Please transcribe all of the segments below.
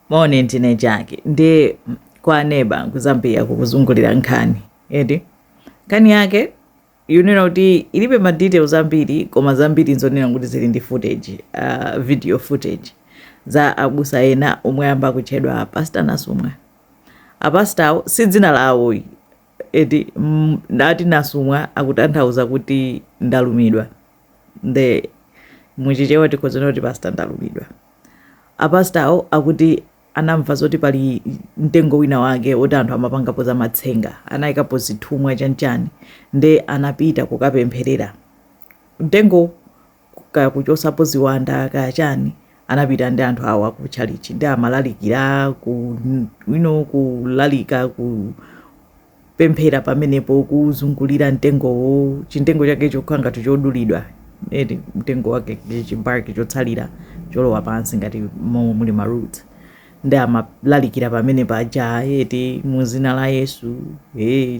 maone ntine chake ndi kwa neba kuzambia kukuzungulira nkhani edi nkhani yake yunena kuti ilibe ma details ambiri koma zambiri nzonena kuti zili ndi footage video footage za abusa ena omwe amba kutchedwa Pastor Nasumwa. Apastawo si dzina lawo edi ndati Nasumwa akutanthauza kuti ndalumidwa nde muchichewa tikozena kuti Pastor ndalumidwa. Apastawo akuti anamva zoti pali mtengo wina wake oti anthu amapangapo za matsenga anayikapo zithumwa chanchani nde anapita kukapempherera mtengo kuchosapo ziwanda kachani anapita ndi anthu awa ku chalichi ndi amalalikira kulalika kupemphera pamenepo kuzungulira mtengowo chitengo chake chokhala ngati chodulidwa edi mtengo wake chibarki chotsalira cholowa pansi ngati muli ma roots ndi amalalikira pamene paja eti muzina la Yesu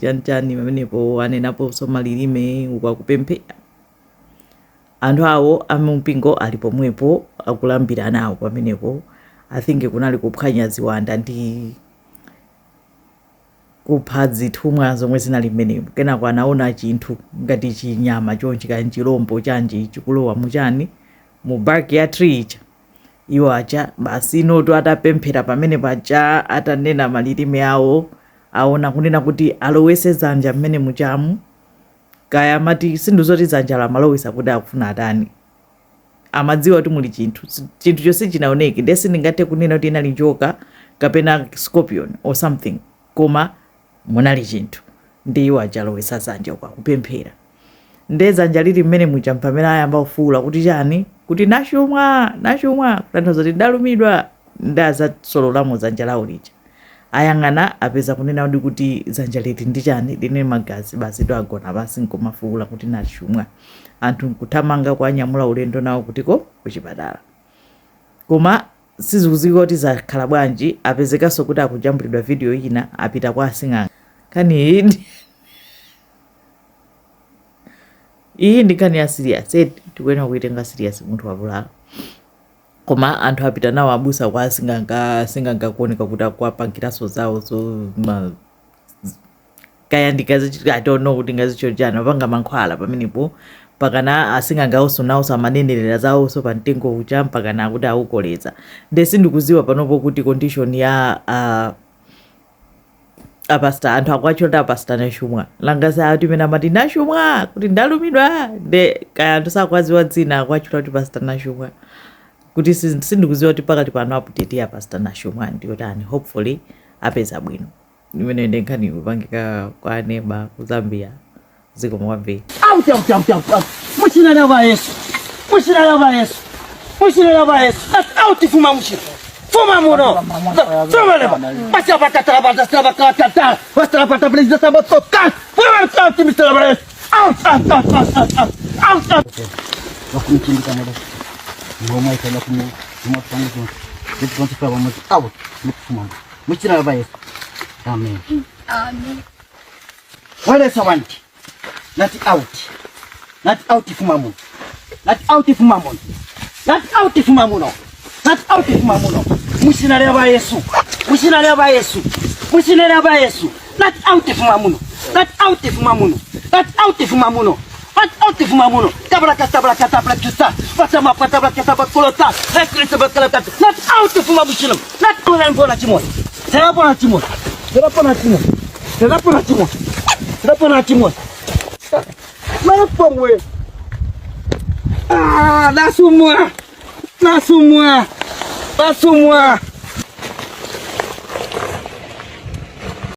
chanchani pamenepo anenapo somalilime ukakupemphera anthu awo amumpingo alipo mwepo akulambira nawo pamenepo I think kunali kuphwanya ziwanda ndi kupha zithumwa zomwe zinali mmenemo kenako anaona chinthu ngati chinyama chonchi kali chilombo chanji chikulowa muchani mu bark ya tree iwo acha basi noto atapemphera pamene paja atanena malilime awo aona kunena kuti alowese dzanja mmene muchamu kaya mati sindu zoti dzanja la malowesa kuti akufuna atani amadziwa kuti muli chinthu chonse chinaoneke ndesi ndingathe kunena kuti inali njoka kapena scorpion or something koma munali chinthu ndi iwo achalowesa dzanja kwa kupemphera nde dzanja lili mmene mucha pamene ayamba kufuula kuti chani kuti Nasumwa kutanthauza kuti ndalumidwa ndazatsololamo dzanja lawo lija ayang'ana apeza kunena kuti dzanja liti ndi chani line magazi basi agona basi nkomafuula kuti Nasumwa anthu kuthamanga kwa nyamula ulendo nawo kutiko kuchipatala koma sizikuzika kuti zakhala bwanji apezekanso kuti akujambulidwa video ina apita kwa asing'anga kani iyi ndi kani ya serious tikuyenera kuitenga serious munthu wavulala koma anthu apita nawo abusa kwa asing'anga kuoneka kuti akuwapangiranso zawo so kaya ndikazi I don't know kuti ngazicho jana apanga mankhwala pamenepo pakana asing'anga onso nawo amanenerera zawonso pa mtengo ucha mpakana kuti aukoleza ndesi ndikuziwa panopo kuti condition ya apasta anthu akwachota Pastor Nasumwa langasa ati mena mati Nasumwa kuti ndalumidwa nde kaya anthu sakwaziwa dzina akwachota kuti Pastor Nasumwa kuti sindikuziwa kuti pakati pano aputeti ya Pastor Nasumwa ndiyo tani hopefully apeza bwino imene ndenkhani kupangika kwa neba ku Zambia ziko mwambe muchina lava Yesu out fuma muchina fuma muno fuma leva passa patata patata basta patata beleza tá botando fuma out Mr. Lava out wakumchini kama ngoma ikala kuma tangu kitu kwa mtu out fuma muchina lava Yesu amen wale sawanti not out fuma muno not out fuma muno mushina leva Yesu not out fuma muno kabla kata kisa fatama kata bakolota rekrete bakolota not out fuma mushina not kula mbona chimo terapona chimo Lapangwe. Nasumwa.